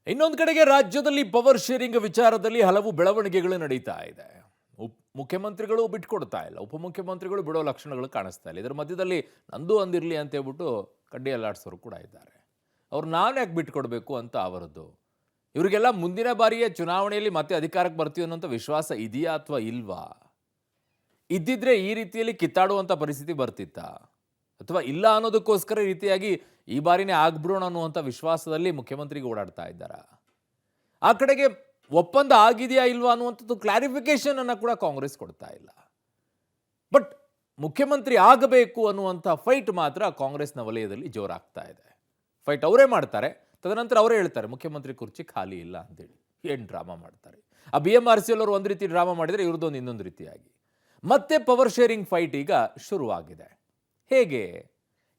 ಇನ್ನೊಂದು ಕಡೆಗೆ ರಾಜ್ಯದಲ್ಲಿ ಪವರ್ ಶೇರಿಂಗ್ ವಿಚಾರದಲ್ಲಿ ಹಲವು ಬೆಳವಣಿಗೆಗಳು ನಡೀತಾ ಇದೆ. ಮುಖ್ಯಮಂತ್ರಿಗಳು ಬಿಟ್ಕೊಡ್ತಾ ಇಲ್ಲ, ಉಪಮುಖ್ಯಮಂತ್ರಿಗಳು ಬಿಡೋ ಲಕ್ಷಣಗಳು ಕಾಣಿಸ್ತಾ ಇಲ್ಲ. ಇದರ ಮಧ್ಯದಲ್ಲಿ ನಂದು ಅಂದಿರಲಿ ಅಂತ ಹೇಳ್ಬಿಟ್ಟು ಕಡ್ಡಿ ಅಲ್ಲಾಡ್ಸೋರು ಕೂಡ ಇದ್ದಾರೆ. ಅವ್ರು ನಾನು ಯಾಕೆ ಬಿಟ್ಕೊಡ್ಬೇಕು ಅಂತ ಅವರದ್ದು. ಇವರಿಗೆಲ್ಲ ಮುಂದಿನ ಬಾರಿಯ ಚುನಾವಣೆಯಲ್ಲಿ ಮತ್ತೆ ಅಧಿಕಾರಕ್ಕೆ ಬರ್ತೀವಿ ಅನ್ನೋಂಥ ವಿಶ್ವಾಸ ಇದೆಯಾ ಅಥವಾ ಇಲ್ವಾ? ಇದ್ದಿದ್ರೆ ಈ ರೀತಿಯಲ್ಲಿ ಕಿತ್ತಾಡುವಂಥ ಪರಿಸ್ಥಿತಿ ಬರ್ತಿತ್ತಾ, ಅಥವಾ ಇಲ್ಲ ಅನ್ನೋದಕ್ಕೋಸ್ಕರ ಈ ರೀತಿಯಾಗಿ ಈ ಬಾರಿನೇ ಆಗ್ಬಿಡೋಣ ಅನ್ನುವಂಥ ವಿಶ್ವಾಸದಲ್ಲಿ ಮುಖ್ಯಮಂತ್ರಿಗೆ ಓಡಾಡ್ತಾ ಇದ್ದಾರ? ಆ ಕಡೆಗೆ ಒಪ್ಪಂದ ಆಗಿದೆಯಾ ಇಲ್ವಾ ಅನ್ನುವಂಥದ್ದು ಕ್ಲಾರಿಫಿಕೇಶನ್ ಅನ್ನು ಕೂಡ ಕಾಂಗ್ರೆಸ್ ಕೊಡ್ತಾ ಇಲ್ಲ. ಬಟ್ ಮುಖ್ಯಮಂತ್ರಿ ಆಗಬೇಕು ಅನ್ನುವಂಥ ಫೈಟ್ ಮಾತ್ರ ಕಾಂಗ್ರೆಸ್ನ ವಲಯದಲ್ಲಿ ಜೋರಾಗ್ತಾ ಇದೆ. ಫೈಟ್ ಅವರೇ ಮಾಡ್ತಾರೆ, ತದನಂತರ ಅವರೇ ಹೇಳ್ತಾರೆ ಮುಖ್ಯಮಂತ್ರಿ ಕುರ್ಚಿ ಖಾಲಿ ಇಲ್ಲ ಅಂತೇಳಿ. ಏನು ಡ್ರಾಮಾ ಮಾಡ್ತಾರೆ. ಆ BMRCL ಅವರು ಒಂದು ರೀತಿ ಡ್ರಾಮಾ ಮಾಡಿದರೆ ಇವ್ರದ್ದೊಂದು ಇನ್ನೊಂದು ರೀತಿಯಾಗಿ ಮತ್ತೆ ಪವರ್ ಶೇರಿಂಗ್ ಫೈಟ್ ಈಗ ಶುರುವಾಗಿದೆ. ಹೇಗೆ,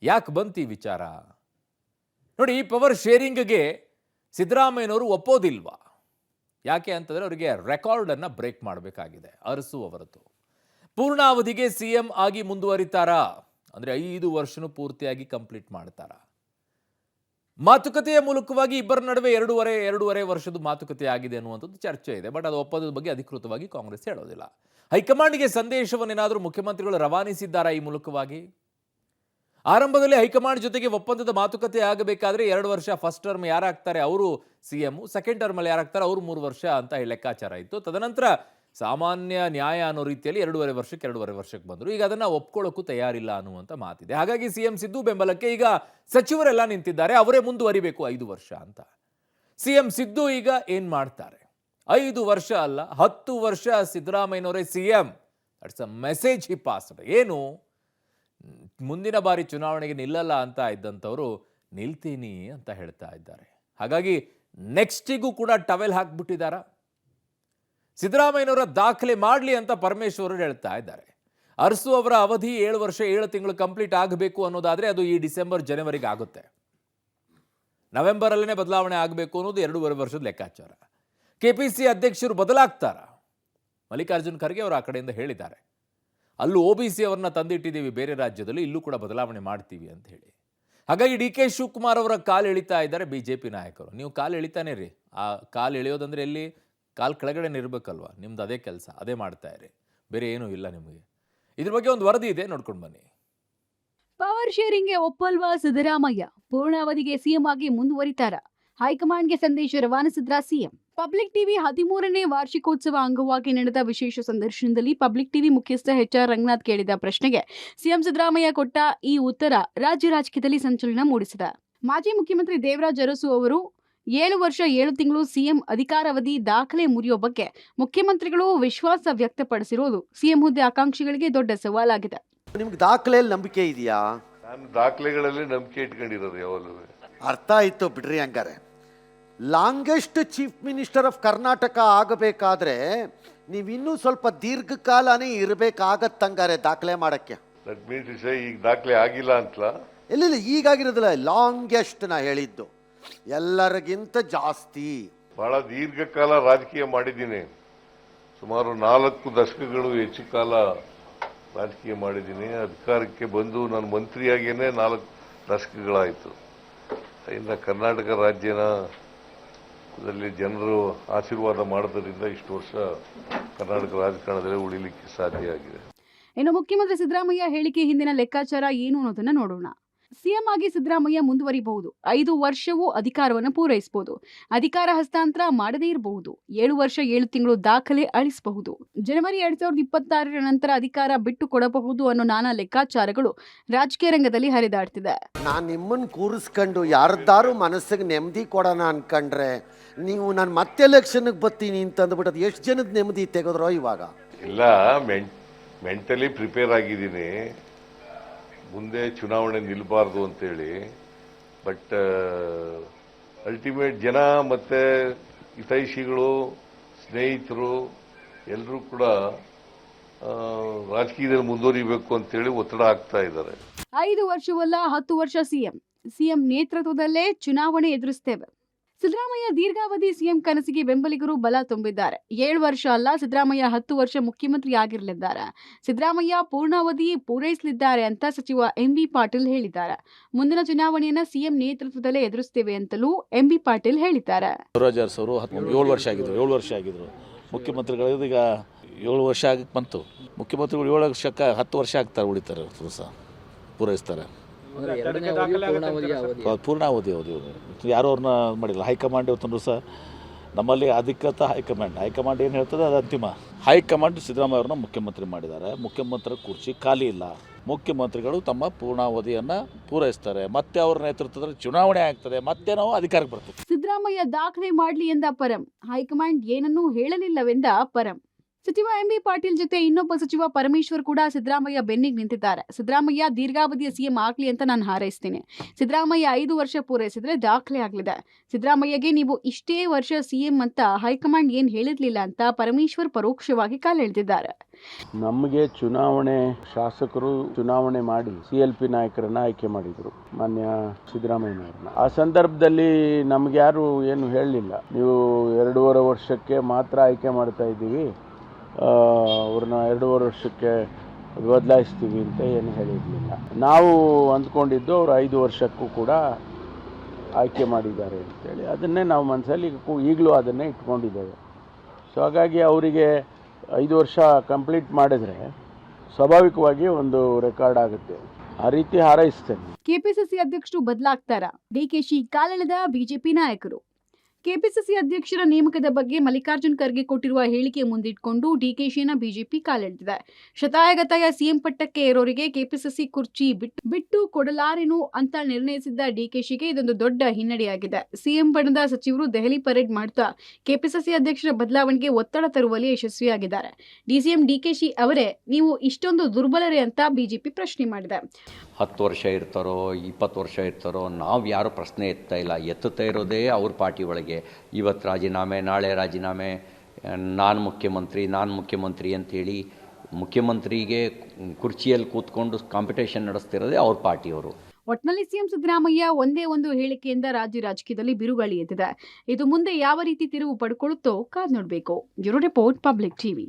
ಯಾಕೆ ಬಂತು ಈ ವಿಚಾರ? ನೋಡಿ, ಈ ಪವರ್ ಶೇರಿಂಗ್ಗೆ ಸಿದ್ದರಾಮಯ್ಯನವರು ಒಪ್ಪೋದಿಲ್ವಾ? ಯಾಕೆ ಅಂತಂದರೆ ಅವರಿಗೆ ರೆಕಾರ್ಡನ್ನು ಬ್ರೇಕ್ ಮಾಡಬೇಕಾಗಿದೆ. ಅರಸು ಅವರದ್ದು ಪೂರ್ಣಾವಧಿಗೆ CM ಆಗಿ ಮುಂದುವರಿತಾರಾ, ಅಂದರೆ 5 ವರ್ಷನೂ ಪೂರ್ತಿಯಾಗಿ ಕಂಪ್ಲೀಟ್ ಮಾಡ್ತಾರಾ? ಮಾತುಕತೆಯ ಮೂಲಕವಾಗಿ ಇಬ್ಬರ ನಡುವೆ ಎರಡೂವರೆ ವರ್ಷದ ಮಾತುಕತೆ ಆಗಿದೆ ಅನ್ನುವಂಥದ್ದು ಚರ್ಚೆ ಇದೆ. ಬಟ್ ಅದು ಒಪ್ಪಂದದ ಬಗ್ಗೆ ಅಧಿಕೃತವಾಗಿ ಕಾಂಗ್ರೆಸ್ ಹೇಳೋದಿಲ್ಲ. ಹೈಕಮಾಂಡ್ಗೆ ಸಂದೇಶವನ್ನೇನಾದರೂ ಮುಖ್ಯಮಂತ್ರಿಗಳು ರವಾನಿಸಿದ್ದಾರಾ ಈ ಮೂಲಕವಾಗಿ? ಆರಂಭದಲ್ಲಿ ಹೈಕಮಾಂಡ್ ಜೊತೆಗೆ ಒಪ್ಪಂದದ ಮಾತುಕತೆ ಆಗಬೇಕಾದ್ರೆ 2 ವರ್ಷ ಫಸ್ಟ್ ಟರ್ಮ್ ಯಾರಾಗ್ತಾರೆ ಅವರು CM, ಸೆಕೆಂಡ್ ಟರ್ಮಲ್ಲಿ ಯಾರಾಗ್ತಾರೆ ಅವರು 3 ವರ್ಷ ಅಂತ ಲೆಕ್ಕಾಚಾರ ಇತ್ತು. ತದನಂತರ ಸಾಮಾನ್ಯ ನ್ಯಾಯ ಅನ್ನೋ ರೀತಿಯಲ್ಲಿ 2.5 ವರ್ಷಕ್ಕೆ ಬಂದರು. ಈಗ ಅದನ್ನು ಒಪ್ಕೊಳ್ಳೋಕ್ಕೂ ತಯಾರಿಲ್ಲ ಅನ್ನುವಂಥ ಮಾತಿದೆ. ಹಾಗಾಗಿ CM ಸಿದ್ದು ಬೆಂಬಲಕ್ಕೆ ಈಗ ಸಚಿವರೆಲ್ಲ ನಿಂತಿದ್ದಾರೆ, ಅವರೇ ಮುಂದುವರಿಬೇಕು 5 ವರ್ಷ ಅಂತ. CM ಸಿದ್ದು ಈಗ ಏನು ಮಾಡ್ತಾರೆ? 5 ವರ್ಷ ಅಲ್ಲ, 10 ವರ್ಷ ಸಿದ್ದರಾಮಯ್ಯನವರೇ CM. That's a message he passed. ಏನು, ಮುಂದಿನ ಬಾರಿ ಚುನಾವಣೆಗೆ ನಿಲ್ಲಲ್ಲ ಅಂತ ಇದ್ದಂಥವರು ನಿಲ್ತೀನಿ ಅಂತ ಹೇಳ್ತಾ ಇದ್ದಾರೆ. ಹಾಗಾಗಿ ನೆಕ್ಸ್ಟಿಗೂ ಕೂಡ ಟವೆಲ್ ಹಾಕ್ಬಿಟ್ಟಿದ್ದಾರಾ? ಸಿದ್ದರಾಮಯ್ಯನವರ ದಾಖಲೆ ಮಾಡಲಿ ಅಂತ ಪರಮೇಶ್ವರ್ ಹೇಳ್ತಾ ಇದ್ದಾರೆ. ಅರಸು ಅವರ ಅವಧಿ 7 ವರ್ಷ 7 ತಿಂಗಳು ಕಂಪ್ಲೀಟ್ ಆಗಬೇಕು ಅನ್ನೋದಾದರೆ ಅದು ಈ ಡಿಸೆಂಬರ್ ಜನವರಿಗೆ ಆಗುತ್ತೆ. ನವೆಂಬರಲ್ಲೇ ಬದಲಾವಣೆ ಆಗಬೇಕು ಅನ್ನೋದು 2.5 ವರ್ಷದ ಲೆಕ್ಕಾಚಾರ. KPC ಅಧ್ಯಕ್ಷರು ಬದಲಾಗ್ತಾರ? ಮಲ್ಲಿಕಾರ್ಜುನ್ ಖರ್ಗೆ ಅವರು ಆ ಕಡೆಯಿಂದ ಹೇಳಿದ್ದಾರೆ, ಅಲ್ಲೂ OBC ಅವ್ರನ್ನ ತಂದಿಟ್ಟಿದ್ದೀವಿ ಬೇರೆ ರಾಜ್ಯದಲ್ಲಿ, ಇಲ್ಲೂ ಕೂಡ ಬದಲಾವಣೆ ಮಾಡ್ತೀವಿ ಅಂತ ಹೇಳಿ. ಹಾಗಾಗಿ DK ಶಿವಕುಮಾರ್ ಅವರ ಕಾಲು ಎಳಿತಾ ಇದ್ದಾರೆ BJP ನಾಯಕರು. ನೀವು ಕಾಲು ಎಳಿತಾನೆ ರೀ. ಆ ಕಾಲು ಎಳೆಯೋದಂದ್ರೆ ಎಲ್ಲಿ? ಕಾಲು ಕೆಳಗಡೆ ಇರಬೇಕಲ್ವ, ನಿಮ್ದು ಅದೇ ಕೆಲಸ, ಅದೇ ಮಾಡ್ತಾ ಇರಿ, ಬೇರೆ ಏನೂ ಇಲ್ಲ ನಿಮಗೆ. ಇದ್ರ ಬಗ್ಗೆ ಒಂದು ವರದಿ ಇದೆ, ನೋಡ್ಕೊಂಡು ಬನ್ನಿ. ಪವರ್ ಶೇರಿಂಗ್ಗೆ ಒಪ್ಪಲ್ವಾ ಸಿದ್ದರಾಮಯ್ಯ? ಪೂರ್ಣಾವಧಿಗೆ CM ಆಗಿ ಮುಂದುವರಿತಾರ? ಹೈಕಮಾಂಡ್ಗೆ ಸಂದೇಶ ರವಾನಿಸಿದ್ರ CM? ಪಬ್ಲಿಕ್ ಟಿವಿ 13ನೇ ವಾರ್ಷಿಕೋತ್ಸವ ಅಂಗವಾಗಿ ನಡೆದ ವಿಶೇಷ ಸಂದರ್ಶನದಲ್ಲಿ ಪಬ್ಲಿಕ್ ಟಿವಿ ಮುಖ್ಯಸ್ಥ HR ರಂಗನಾಥ್ ಕೇಳಿದ ಪ್ರಶ್ನೆಗೆ CM ಸಿದ್ದರಾಮಯ್ಯ ಕೊಟ್ಟ ಈ ಉತ್ತರ ರಾಜ್ಯ ರಾಜಕೀಯದಲ್ಲಿ ಸಂಚಲನ ಮೂಡಿಸಿದೆ. ಮಾಜಿ ಮುಖ್ಯಮಂತ್ರಿ ದೇವರಾಜ್ ಅರಸು ಅವರು 7 ವರ್ಷ 7 ತಿಂಗಳು CM ಅಧಿಕಾರಾವಧಿ ದಾಖಲೆ ಮುರಿಯೋ ಬಗ್ಗೆ ಮುಖ್ಯಮಂತ್ರಿಗಳು ವಿಶ್ವಾಸ ವ್ಯಕ್ತಪಡಿಸಿರೋದು CM ಹುದ್ದೆ ಆಕಾಂಕ್ಷಿಗಳಿಗೆ ದೊಡ್ಡ ಸವಾಲಾಗಿದೆ. ನಿಮ್ಗೆ ದಾಖಲೆಯಲ್ಲಿ ನಂಬಿಕೆ ಇದೆಯಾ? ನಾನು ದಾಖಲೆಗಳಲ್ಲಿ ನಂಬಿಕೆ ಇಟ್ಕೊಂಡಿರೋದು ಯಾವಾಗಲೂ. ಅರ್ಥ ಆಯ್ತು ಬಿಡ್ರಿ. ಹಂಗಾರೆ longest chief minister of Karnataka ಆಗಬೇಕಾದ್ರೆ ನೀವಿನ್ನೂ ಸ್ವಲ್ಪ ದೀರ್ಘಕಾಲನೇ ಇರಬೇಕಾಗತ್ತಂಗಾರೆ ದಾಖಲೆ ಮಾಡಕ್ಕೆ. ದಟ್ ಮೀನ್ಸ್ ಈಗ ದಾಖಲೆ ಆಗಿಲ್ಲ ಅಂತಲ್ಲ? ಇಲ್ಲ, ಈಗಾಗಿರೋದಿಲ್ಲ. ಲಾಂಗೆಸ್ಟ್ ನಾ ಹೇಳಿದ್ದು ಎಲ್ಲರಿಗಿಂತ ಜಾಸ್ತಿ. ಬಹಳ ದೀರ್ಘಕಾಲ ರಾಜಕೀಯ ಮಾಡಿದ್ದೀನಿ. ಸುಮಾರು 4 ದಶಕಗಳು ಹೆಚ್ಚು ಕಾಲ ರಾಜಕೀಯ ಮಾಡಿದ್ದೀನಿ. ಅಧಿಕಾರಕ್ಕೆ ಬಂದು ನಾನು ಮಂತ್ರಿಯಾಗೇನೆ 4 ದಶಕಗಳಾಯಿತು. ಇನ್ನು ಕರ್ನಾಟಕ ರಾಜ್ಯದಲ್ಲಿ ಜನರು ಆಶೀರ್ವಾದ ಮಾಡೋದ್ರಿಂದ ಇಷ್ಟು ವರ್ಷ ಕರ್ನಾಟಕ ರಾಜಕಾರಣದಲ್ಲಿ ಉಳಿಲಿಕ್ಕೆ ಸಾಧ್ಯ ಆಗಿದೆ. ಇನ್ನು ಮುಖ್ಯಮಂತ್ರಿ ಸಿದ್ದರಾಮಯ್ಯ ಹೇಳಿಕೆ ಹಿಂದಿನ ಲೆಕ್ಕಾಚಾರ ಏನು ಅನ್ನೋದನ್ನ ನೋಡೋಣ. CM ಆಗಿ ಸಿದ್ದರಾಮಯ್ಯ ಮುಂದುವರಿಬಹುದು, 5 ವರ್ಷವೂ ಅಧಿಕಾರವನ್ನು ಪೂರೈಸಬಹುದು, ಅಧಿಕಾರ ಹಸ್ತಾಂತರ ಮಾಡದೇ ಇರಬಹುದು, 7 ವರ್ಷ 7 ತಿಂಗಳು ದಾಖಲೆ ಅಳಿಸಬಹುದು, ಜನವರಿ 2026 ನಂತರ ಅಧಿಕಾರ ಬಿಟ್ಟು ಕೊಡಬಹುದು ಅನ್ನೋ ನಾನಾ ಲೆಕ್ಕಾಚಾರಗಳು ರಾಜಕೀಯ ರಂಗದಲ್ಲಿ ಹರಿದಾಡ್ತಿದೆ. ನಾನು ನಿಮ್ಮನ್ನು ಕೂರಿಸ್ಕೊಂಡು ಯಾರದ್ದಾರು ಮನಸ್ಸಿಗೆ ನೆಮ್ಮದಿ ಕೊಡೋಣ ಅನ್ಕೊಂಡ್ರೆ ನೀವು ನಾನು ಮತ್ತೆ ಎಲೆಕ್ಷನ್ಗೆ ಬರ್ತೀನಿ ಅಂತಂದ್ಬಿಟ್ಟು ಅದು ಎಷ್ಟು ಜನದ ನೆಮ್ಮದಿ ತೆಗೆದ್ರೋ ಇವಾಗ? ಇಲ್ಲ, ಮೆಂಟಲಿ ಪ್ರಿಪೇರ್ ಆಗಿದ್ದೀನಿ, ಮುಂದೆ ಚುನಾವಣೆ ನಿಲ್ಲಬಾರ್ದು ಅಂತೇಳಿ. ಬಟ್ ಅಲ್ಟಿಮೇಟ್ ಜನ ಮತ್ತು ಹಿತೈಷಿಗಳು, ಸ್ನೇಹಿತರು ಎಲ್ಲರೂ ಕೂಡ ರಾಜಕೀಯದಲ್ಲಿ ಮುಂದುವರಿಬೇಕು ಅಂತೇಳಿ ಒತ್ತಡ ಆಗ್ತಾ ಇದ್ದಾರೆ. 5 ವರ್ಷವಲ್ಲ 10 ವರ್ಷ CM ನೇತೃತ್ವದಲ್ಲೇ ಚುನಾವಣೆ ಎದುರಿಸ್ತೇವೆ. ಸಿದ್ದರಾಮಯ್ಯ ದೀರ್ಘಾವಧಿ ಸಿಎಂ ಕನಸಿಗೆ ಬೆಂಬಲಿಗರು ಬಲ ತುಂಬಿದ್ದಾರೆ. 7 ವರ್ಷ ಅಲ್ಲ, ಸಿದ್ದರಾಮಯ್ಯ 10 ವರ್ಷ ಮುಖ್ಯಮಂತ್ರಿ ಆಗಿರಲಿದ್ದಾರೆ. ಸಿದ್ದರಾಮಯ್ಯ ಪೂರ್ಣಾವಧಿ ಪೂರೈಸಲಿದ್ದಾರೆ ಅಂತ ಸಚಿವ ಎಂಬಿ ಪಾಟೀಲ್ ಹೇಳಿದ್ದಾರೆ. ಮುಂದಿನ ಚುನಾವಣೆಯನ್ನ ಸಿಎಂ ನೇತೃತ್ವದಲ್ಲೇ ಎದುರಿಸುತ್ತೇವೆ ಅಂತಲೂ ಎಂಬಿ ಪಾಟೀಲ್ ಹೇಳಿದ್ದಾರೆ. ದೇವರಾಜ್ ಅವರು 7 ವರ್ಷ ಆಗಿದ್ರು ಮುಖ್ಯಮಂತ್ರಿಗಳು. ಈಗ 7 ವರ್ಷ ಆಗಕ್ಕೆ ಬಂತು. ಮುಖ್ಯಮಂತ್ರಿಗಳು 7 ವರ್ಷಕ್ಕೆ 10 ವರ್ಷ ಆಗ್ತಾರೆ, ಉಳಿತಾರೆ, ಪೂರೈಸ್ತಾರೆ. ಪೂರ್ಣಾವಧಿ ಯಾರು ಅವ್ರನ್ನ ಮಾಡಿಲ್ಲ. ಹೈಕಮಾಂಡ್ ಇವತ್ತಂದ್ರೂ ಸಹ ನಮ್ಮಲ್ಲಿ ಅಧಿಕೃತ ಹೈಕಮಾಂಡ್ ಏನು ಹೇಳ್ತದೆ ಅದು ಅಂತಿಮ. ಹೈಕಮಾಂಡ್ ಸಿದ್ದರಾಮಯ್ಯ ಅವ್ರನ್ನ ಮುಖ್ಯಮಂತ್ರಿ ಮಾಡಿದ್ದಾರೆ. ಮುಖ್ಯಮಂತ್ರಿ ಕುರ್ಚಿ ಖಾಲಿ ಇಲ್ಲ. ಮುಖ್ಯಮಂತ್ರಿಗಳು ತಮ್ಮ ಪೂರ್ಣಾವಧಿಯನ್ನು ಪೂರೈಸ್ತಾರೆ. ಮತ್ತೆ ಅವ್ರ ನೇತೃತ್ವದಲ್ಲಿ ಚುನಾವಣೆ ಆಗ್ತದೆ, ಮತ್ತೆ ನಾವು ಅಧಿಕಾರಕ್ಕೆ ಬರ್ತೀವಿ. ಸಿದ್ದರಾಮಯ್ಯ ದಾಖಲೆ ಮಾಡಲಿ ಎಂದ ಪರಂ, ಹೈಕಮಾಂಡ್ ಏನನ್ನೂ ಹೇಳಲಿಲ್ಲವೆಂದ ಪರಂ. ಸಚಿವ ಎಂಬಿ ಪಾಟೀಲ್ ಜೊತೆ ಇನ್ನೊಬ್ಬ ಸಚಿವ ಪರಮೇಶ್ವರ್ ಕೂಡ ಸಿದ್ದರಾಮಯ್ಯ ಬೆನ್ನಿಗೆ ನಿಂತಿದ್ದಾರೆ. ಸಿದ್ದರಾಮಯ್ಯ ದೀರ್ಘಾವಧಿಯ ಸಿಎಂ ಆಗ್ಲಿ ಅಂತ ನಾನು ಹಾರೈಸ್ತೀನಿ. ಸಿದ್ದರಾಮಯ್ಯ 5 ವರ್ಷ ಪೂರೈಸಿದ್ರೆ ದಾಖಲೆ ಆಗಲಿದೆ. ಸಿದ್ದರಾಮಯ್ಯಗೆ ನೀವು ಇಷ್ಟೇ ವರ್ಷ ಸಿಎಂ ಅಂತ ಹೈಕಮಾಂಡ್ ಏನು ಹೇಳಿರ್ಲಿಲ್ಲ ಅಂತ ಪರಮೇಶ್ವರ್ ಪರೋಕ್ಷವಾಗಿ ಕಾಲೆಳೆದಿದ್ದಾರೆ. ನಮಗೆ ಚುನಾವಣೆ ಶಾಸಕರು ಚುನಾವಣೆ ಮಾಡಿ CLP ನಾಯಕರನ್ನ ಆಯ್ಕೆ ಮಾಡಿದ್ರು, ಮಾನ್ಯ ಸಿದ್ದರಾಮಯ್ಯನವ್ರನ್ನ. ಆ ಸಂದರ್ಭದಲ್ಲಿ ನಮ್ಗೆ ಯಾರು ಏನು ಹೇಳಲಿಲ್ಲ, ನೀವು 2.5 ವರ್ಷಕ್ಕೆ ಮಾತ್ರ ಆಯ್ಕೆ ಮಾಡ್ತಾ ಇದ್ದೀವಿ, ಅವ್ರನ್ನ 2.5 ವರ್ಷಕ್ಕೆ ಬದಲಾಯಿಸ್ತೀವಿ ಅಂತ ಏನು ಹೇಳಿರಲಿಲ್ಲ. ನಾವು ಅಂದ್ಕೊಂಡಿದ್ದು ಅವರು 5 ವರ್ಷಕ್ಕೂ ಕೂಡ ಆಯ್ಕೆ ಮಾಡಿದ್ದಾರೆ ಅಂತೇಳಿ. ಅದನ್ನೇ ನಾವು ಮನಸ್ಸಲ್ಲಿ ಈಗಲೂ ಅದನ್ನೇ ಇಟ್ಕೊಂಡಿದ್ದೇವೆ. ಸೊ ಹಾಗಾಗಿ ಅವರಿಗೆ 5 ವರ್ಷ ಕಂಪ್ಲೀಟ್ ಮಾಡಿದ್ರೆ ಸ್ವಾಭಾವಿಕವಾಗಿ ಒಂದು ರೆಕಾರ್ಡ್ ಆಗುತ್ತೆ. ಆ ರೀತಿ ಹಾರೈಸ್ತೇನೆ. ಕೆಪಿಸಿಸಿ ಅಧ್ಯಕ್ಷರು ಬದಲಾಗ್ತಾರಾ? ಡಿಕೆಶಿ ಕಾಲೆಳೆದ ಬಿಜೆಪಿ ನಾಯಕರು. ಕೆಪಿಸಿಸಿ ಅಧ್ಯಕ್ಷರ ನೇಮಕದ ಬಗ್ಗೆ ಮಲ್ಲಿಕಾರ್ಜುನ್ ಖರ್ಗೆ ಕೊಟ್ಟಿರುವ ಹೇಳಿಕೆ ಮುಂದಿಟ್ಕೊಂಡು ಡಿಕೆಶಿನ ಬಿಜೆಪಿ ಕಾಲೆಳೆದಿದೆ. ಶತಾಯಗತಾಯ ಸಿಎಂ ಪಟ್ಟಕ್ಕೆ ಏರೋರಿಗೆ ಕೆಪಿಸಿಸಿ ಕುರ್ಚಿ ಬಿಟ್ಟು ಕೊಡಲಾರೆನು ಅಂತ ನಿರ್ಣಯಿಸಿದ್ದ ಡಿಕೆಶಿಗೆ ಇದೊಂದು ದೊಡ್ಡ ಹಿನ್ನಡೆಯಾಗಿದೆ. ಸಿಎಂ ಬಣದ ಸಚಿವರು ದೆಹಲಿ ಪರೇಡ್ ಮಾಡ್ತಾ ಕೆಪಿಸಿಸಿ ಅಧ್ಯಕ್ಷರ ಬದಲಾವಣೆಗೆ ಒತ್ತಡ ತರುವಲ್ಲಿ ಯಶಸ್ವಿಯಾಗಿದ್ದಾರೆ. ಡಿಸಿಎಂ ಡಿಕೆಶಿ ಅವರೇ ನೀವು ಇಷ್ಟೊಂದು ದುರ್ಬಲರೇ ಅಂತ ಬಿಜೆಪಿ ಪ್ರಶ್ನೆ ಮಾಡಿದೆ. 10 ವರ್ಷ ಇರ್ತಾರೋ 20 ವರ್ಷ ಇರ್ತಾರೋ ನಾವು ಯಾರು ಪ್ರಶ್ನೆ ಎತ್ತಾ ಇಲ್ಲ. ಎತ್ತುತ್ತಾ ಇರೋದೇ ಅವ್ರ ಪಾರ್ಟಿ ಒಳಗೆ. ಇವತ್ತು ರಾಜೀನಾಮೆ, ನಾಳೆ ರಾಜೀನಾಮೆ, ನಾನು ಮುಖ್ಯಮಂತ್ರಿ ಅಂತೇಳಿ ಮುಖ್ಯಮಂತ್ರಿಗೆ ಕುರ್ಚಿಯಲ್ಲಿ ಕೂತ್ಕೊಂಡು ಕಾಂಪಿಟೇಷನ್ ನಡೆಸ್ತಿರೋದೇ ಅವ್ರ ಪಾರ್ಟಿಯವರು. ಒಟ್ನಲ್ಲಿ ಸಿಎಂ ಸಿದ್ದರಾಮಯ್ಯ ಒಂದೇ ಒಂದು ಹೇಳಿಕೆಯಿಂದ ರಾಜ್ಯ ರಾಜಕೀಯದಲ್ಲಿ ಬಿರುಗಾಳಿ ಎದ್ದಿದೆ. ಇದು ಮುಂದೆ ಯಾವ ರೀತಿ ತಿರುವು ಪಡ್ಕೊಳ್ಳುತ್ತೋ ಕಾದ್ ನೋಡಬೇಕು. Bureau report, public TV.